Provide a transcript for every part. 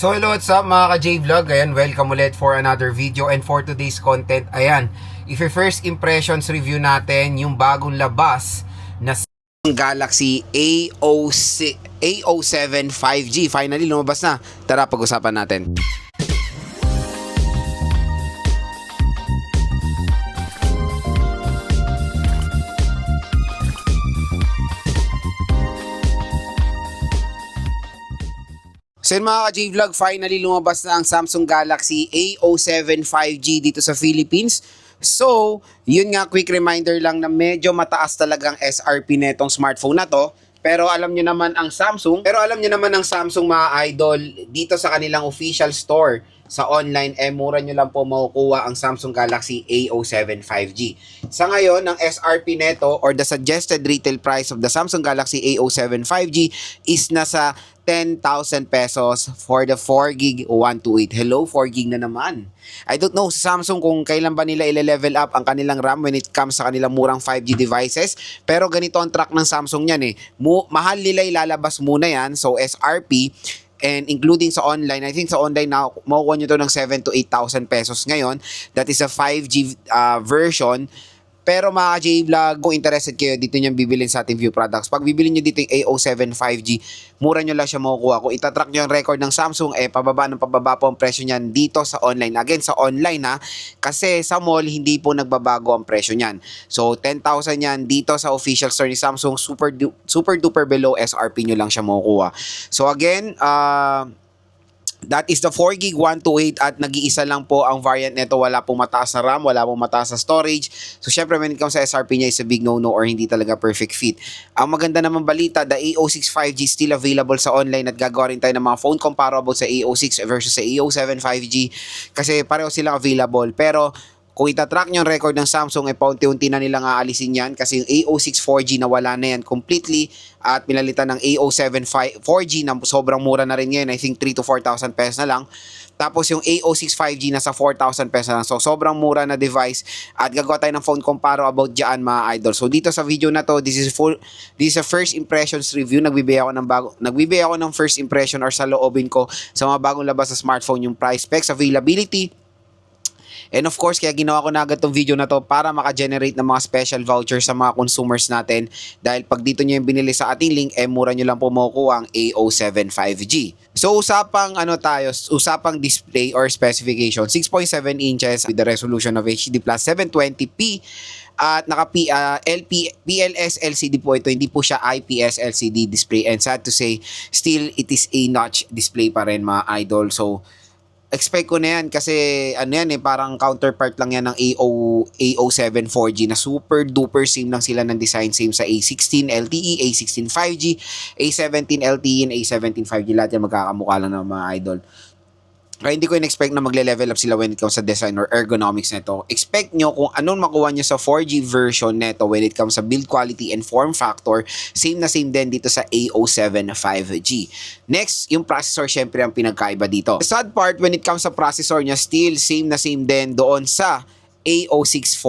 So hello, what's up mga ka-J-Vlog? Ayan, welcome ulit for another video. And for today's content, ayan, if your first impressions review natin yung bagong labas na Galaxy A07 5G. Finally, lumabas na. Tara, pag-usapan natin. So yun mga ka-J-Vlog, finally lumabas na ang Samsung Galaxy A07 5G dito sa Philippines. So, yun nga, quick reminder lang na medyo mataas talagang SRP netong smartphone na to. Pero alam nyo naman ang Samsung mga idol, dito sa kanilang official store sa online, mura nyo lang po makukuha ang Samsung Galaxy A07 5G. Sa ngayon, ang SRP neto or the suggested retail price of the Samsung Galaxy A07 5G is nasa 10,000 pesos for the 4GB 128. Hello, 4GB na naman. I don't know sa Samsung kung kailan ba nila i-level up ang kanilang RAM when it comes sa kanilang murang 5G devices. Pero ganito ang track ng Samsung yan eh. Mahal nila ilalabas muna yan. So SRP and including sa online, I think sa online na makukuha nyo to ng 7,000 to 8,000 pesos ngayon. That is a 5G version. Pero mga J-Vlog, kung interested kayo, dito nyo bibilin sa ating View Products. Pag bibili nyo dito yung A07 5G, mura nyo lang siya makukuha. Kung itatrack nyo ang record ng Samsung, pababa po ang presyo nyan dito sa online. Again, sa online ha, kasi sa mall, hindi po nagbabago ang presyo nyan. So, 10,000 yan dito sa official store ni Samsung, super duper below SRP nyo lang siya makukuha. So again, that is the 4GB 128 at nag-iisa lang po ang variant nito. Wala pong mataas na RAM, wala pong mataas na storage. So syempre when it comes sa SRP niya is a big no-no or hindi talaga perfect fit. Ang maganda naman balita, the A06 5G is still available sa online at gagawa rin tayo ng mga phone comparable sa A06 versus sa A07 5G kasi pareho silang available. Pero kung itatrack nyo yung record ng Samsung, paunti-unti na nilang aalisin yan kasi yung A06 4G nawala na yan completely at pinalitan ng A07 4G na sobrang mura na rin ngayon. I think 3,000 to 4,000 pesos na lang. Tapos yung A06 5G nasa 4,000 pesos na lang. So sobrang mura na device at gagawa tayo ng phone comparo about dyan mga idol. So dito sa video na to, this is a first impressions review. Nagbibigay ako ng first impression or sa loobin ko sa mga bagong labas sa smartphone, yung price, specs, availability. And of course, kaya ginawa ko na agad tong video na to para maka-generate ng mga special vouchers sa mga consumers natin. Dahil pag dito nyo yung binili sa ating link, mura nyo lang po makukuha ang A07 5G. So usapang display or specification, 6.7 inches with the resolution of HD Plus 720p at PLS LCD po ito, hindi po siya IPS LCD display, and sad to say, still it is a notch display pa rin mga idol. So expect ko na yan kasi parang counterpart lang yan ng A07 4G na super duper same lang sila ng design, same sa A16 LTE, A16 5G, A17 LTE, and A17 5G, lahat yan magkakamukha lang ng mga idol. Kaya hindi ko in-expect na magle-level up sila when it comes sa design or ergonomics nito. Expect nyo kung anong makuha nyo sa 4G version neto when it comes sa build quality and form factor. Same na same din dito sa A07 5G. Next, yung processor syempre ang pinagkaiba dito. The sad part when it comes sa processor niya, still same na same din doon sa A06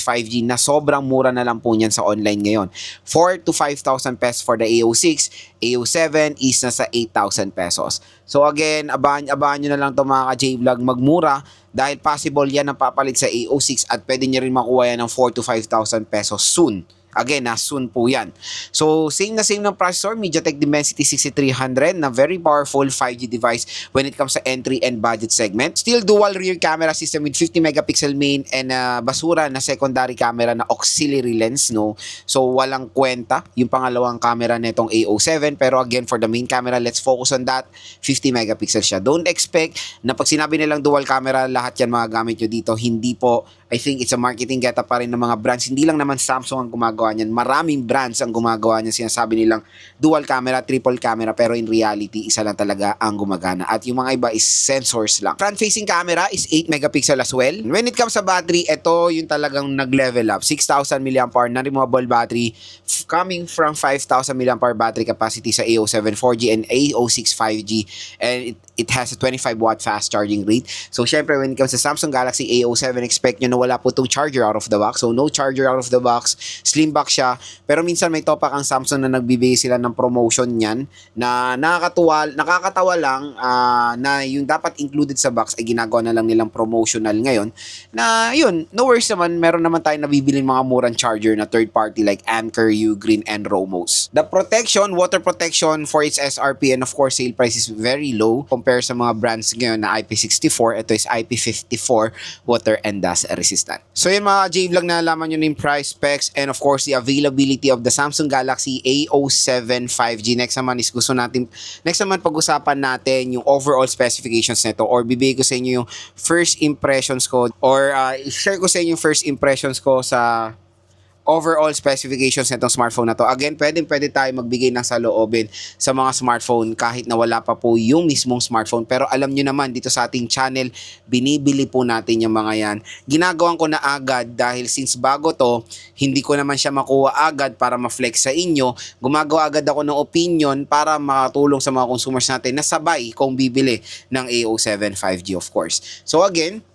5G na sobrang mura na lang po niyan sa online ngayon. 4,000 to 5,000 pesos for the A06. A07 is nasa 8,000 pesos. So again, abangan nyo na lang ito mga ka-J-Vlog magmura dahil possible yan ang papalit sa A06 at pwede nyo rin makuha yan ng 4,000 to 5,000 pesos soon. Again, soon po yan. So, same na same ng processor, MediaTek Dimensity 6300 na very powerful 5G device when it comes sa entry and budget segment. Still dual rear camera system with 50 megapixel main and basura na secondary camera na auxiliary lens, no? So, walang kwenta yung pangalawang camera netong A07. Pero again, for the main camera, let's focus on that. 50 megapixel siya. Don't expect na pag sinabi nilang dual camera, lahat yan magagamit nyo dito. Hindi po. I think it's a marketing getup pa rin ng mga brands. Hindi lang naman Samsung ang gumagawa niyan. Maraming brands ang gumagawa niyan. Sinasabi nilang dual camera, triple camera, pero in reality, isa lang talaga ang gumagana. At yung mga iba is sensors lang. Front-facing camera is 8 megapixel as well. When it comes sa battery, ito yung talagang nag-level up. 6,000 mAh na removable battery coming from 5,000 mAh battery capacity sa A07 4G and A06 5G. And it has a 25 watt fast charging rate. So, syempre, when it comes sa Samsung Galaxy A07, expect nyo na wala po itong charger out of the box. So, no charger out of the box. Slim box siya. Pero minsan may topak ang Samsung na nagbibigay sila ng promotion niyan na nakakatawa lang na yung dapat included sa box ay ginagawa na lang nilang promotional ngayon. Na yun, no worries naman, meron naman tayong nabibiling mga murang charger na third party like Anker, Ugreen, and Romos. The protection, water protection for its SRP and of course sale price is very low compared sa mga brands ngayon na IP64. Ito is IP54, water and dust resistant. So yun mga J-Vlog, na nalaman nyo na yung price, specs, and of course the availability of the Samsung Galaxy A07 5G. Next naman pag-usapan natin yung overall specifications nito, or bibigay ko sa inyo yung first impressions ko, or share ko sa inyo yung first impressions ko sa overall specifications nitong smartphone na to. Again, pwede tayo magbigay ng saloobin sa mga smartphone kahit na wala pa po yung mismong smartphone. Pero alam nyo naman, dito sa ating channel, binibili po natin yung mga yan. Ginagawan ko na agad dahil since bago to, hindi ko naman siya makuha agad para ma-flex sa inyo. Gumagawa agad ako ng opinion para makatulong sa mga consumers natin na sabay kung bibili ng A07 5G, of course. So again,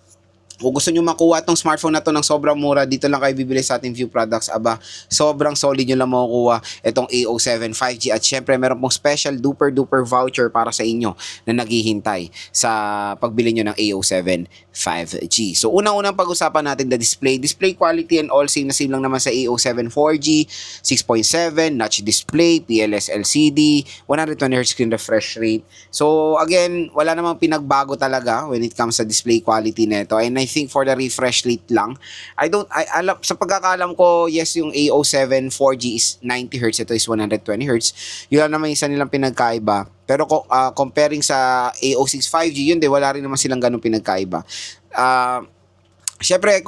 kung gusto nyo makuha itong smartphone na to ng sobrang mura, dito lang kayo bibili sa ating View Products. Aba, sobrang solid nyo lang makukuha itong A07 5G. At syempre, meron pong special duper voucher para sa inyo na naghihintay sa pagbili nyo ng A07 5G. So, unang-unang pag-usapan natin the display. Display quality and all same na same lang naman sa A07 4G, 6.7, notch display, PLS LCD, 120Hz screen refresh rate. So, again, wala namang pinagbago talaga when it comes sa display quality nito. And I think for the refresh rate lang, sa pagkakaalam ko, yes, yung A07 4G is 90Hz, ito is 120Hz. Yun lang naman isa nilang pinagkaiba. Pero comparing sa A06 5G, yun wala rin naman silang ganun pinagkaiba. Syempre,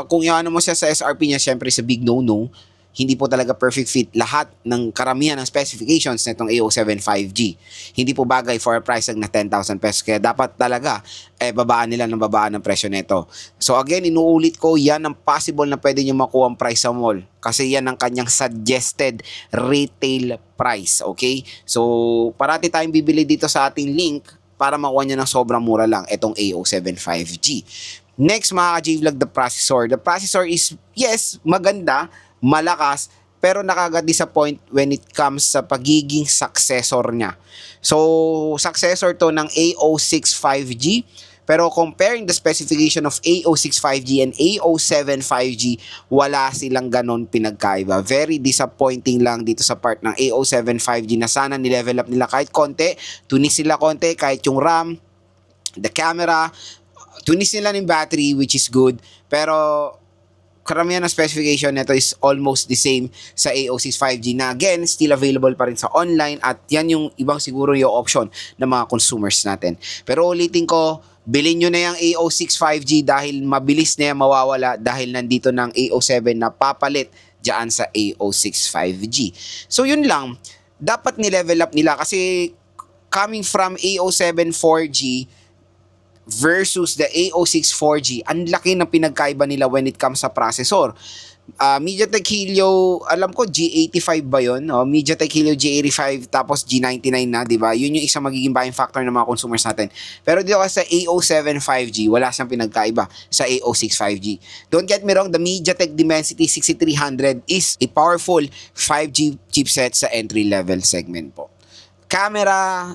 kung iano mo siya sa SRP niya, syempre sa big no-no, hindi po talaga perfect fit lahat ng karamihan ng specifications nitong A07 5G. Hindi po bagay for a price na 10,000 pesos. Kaya dapat talaga babaan nila ng presyo nito. So again, inuulit ko, yan ang possible na pwede nyo makuha ang price sa mall. Kasi yan ang kanyang suggested retail price. Okay? So parati tayong bibili dito sa ating link para makuha nyo ng sobrang mura lang itong A07 5G. Next mga ka-J-Vlog, the processor. The processor is, yes, maganda, malakas, pero nakaka-disappoint when it comes sa pagiging successor niya. So, successor to ng A06 5G, pero comparing the specification of A06 5G and A07 5G, wala silang ganon pinagkaiba. Very disappointing lang dito sa part ng A07 5G na sana nilevel up nila kahit konti, tunis sila konti, kahit yung RAM, the camera, tunis nila ng battery, which is good, pero karamihan ng specification nito is almost the same sa A06 5G na again, still available pa rin sa online at yan yung ibang siguro yung option ng mga consumers natin. Pero ulitin ko, bilhin nyo na yung A06 5G dahil mabilis na yan mawawala dahil nandito ng A07 na papalit dyan sa A06 5G. So yun lang, dapat ni-level up nila kasi coming from A07 4G versus the A06 4G, ang laki ng pinagkaiba nila when it comes sa processor. MediaTek Helio, alam ko G85 ba yun? MediaTek Helio G85 tapos G99 na, di ba? Yun yung isang magiging buying factor ng mga consumers natin. Pero dito kasi sa A07 5G, wala siyang pinagkaiba sa A06 5G. Don't get me wrong, the MediaTek Dimensity 6300 is a powerful 5G chipset sa entry-level segment po. Camera,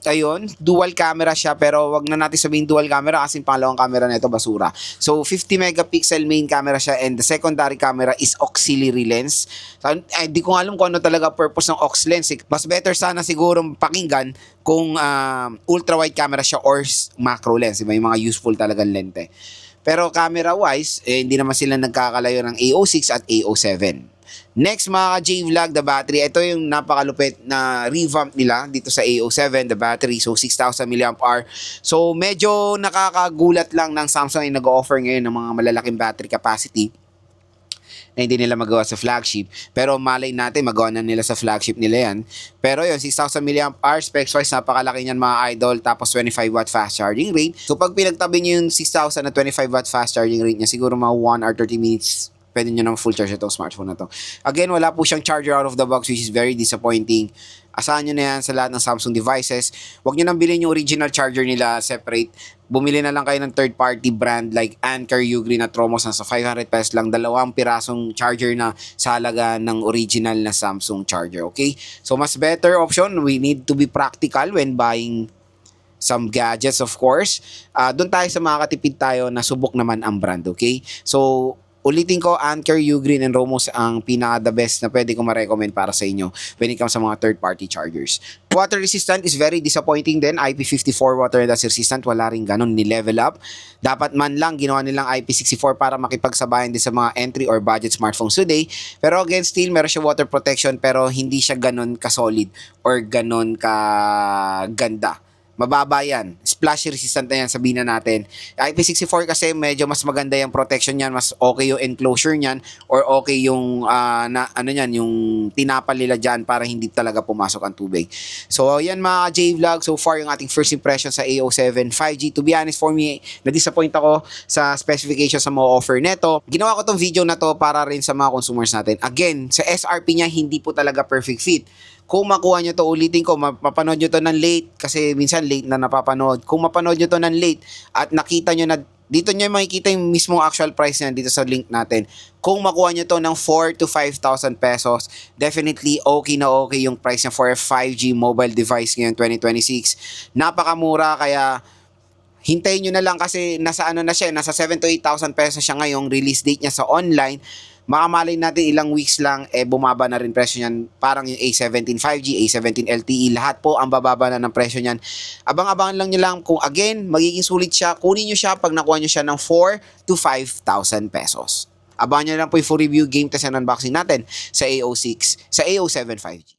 ayun, dual camera siya, pero wag na natin sabihin dual camera kasi pangalawang camera nito basura. So 50 megapixel main camera siya and the secondary camera is auxiliary lens. So, di ko alam kung ano talaga purpose ng aux lens. Mas better sana siguro pakinggan kung ultra wide camera siya or macro lens. Diba? Yung mga useful talagang lente. Pero camera wise, hindi naman sila nagkakalayo ng A06 at A07. Next mga ka-J-Vlog, the battery. Ito yung napakalupit na revamp nila dito sa A07, the battery. So 6,000 mAh. So medyo nakakagulat lang ng Samsung ay nag-offer ngayon ng mga malalaking battery capacity na hindi nila magawa sa flagship. Pero malay natin, magawa na nila sa flagship nila yan. Pero yun, 6,000 mAh, specs wise, napakalaki niyan mga idol. Tapos 25 watt fast charging rate. So pag pinagtabi nyo yung 6,000 na 25 watt fast charging rate niya, siguro mga 1 or 30 minutes pwede nyo ng full charge itong smartphone na to. Again, wala po siyang charger out of the box, which is very disappointing. Asahan nyo na yan sa lahat ng Samsung devices. Huwag nyo nang bilhin yung original charger nila separate. Bumili na lang kayo ng third party brand like Anker, Ugreen at Tromos na sa 500 pesos lang. 2 pirasong charger na sa halaga ng original na Samsung charger, okay? So mas better option, we need to be practical when buying some gadgets, of course. Doon tayo sa makakatipid tayo na subok naman ang brand, okay? So ulitin ko, Anker, Ugreen, and Romos ang pinaka-the best na pwede ko ma-recommend para sa inyo when it comes sa mga third-party chargers. Water resistant is very disappointing din. IP54 water dust resistant, wala rin ganun, ni-level up. Dapat man lang ginawa nilang IP64 para makipagsabayan din sa mga entry or budget smartphones today. Pero again, still, meron siya water protection pero hindi siya ganun ka-solid or ganun ka-ganda. Mababa yan. Splash resistant na yan, sabihin na natin. IP64 kasi medyo mas maganda yung protection niyan, mas okay yung enclosure niyan or okay yung yung tinapal nila dyan para hindi talaga pumasok ang tubig. So yan mga J-Vlog, so far yung ating first impression sa A07 5G. To be honest, for me, na-disappoint ako sa specification sa mga offer neto. Ginawa ko tong video na to para rin sa mga consumers natin. Again, sa SRP niya, hindi po talaga perfect fit. Kung makuha nyo to, ulitin ko, mapanood nyo to ng late kasi minsan late na napapanood. Kung mapanood nyo to ng late at nakita nyo na dito nyo makikita yung mismong actual price niya dito sa link natin. Kung makuha nyo to ng 4 to 5,000 pesos, definitely okay na okay yung price niya for a 5G mobile device ngayon 2026. Napakamura, kaya hintayin nyo na lang kasi nasa nasa 7 to 8,000 pesos siya ngayong release date niya sa online. Makamalay natin ilang weeks lang, bumaba na rin presyo niyan. Parang yung A17 5G, A17 LTE, lahat po ang bababa na ng presyo niyan. Abang-abangan lang nyo lang kung again, magiging sulit siya. Kunin nyo siya pag nakuha nyo siya ng 4 to 5,000 pesos. Abangan nyo lang po yung full review, game test and unboxing natin sa A07 5G.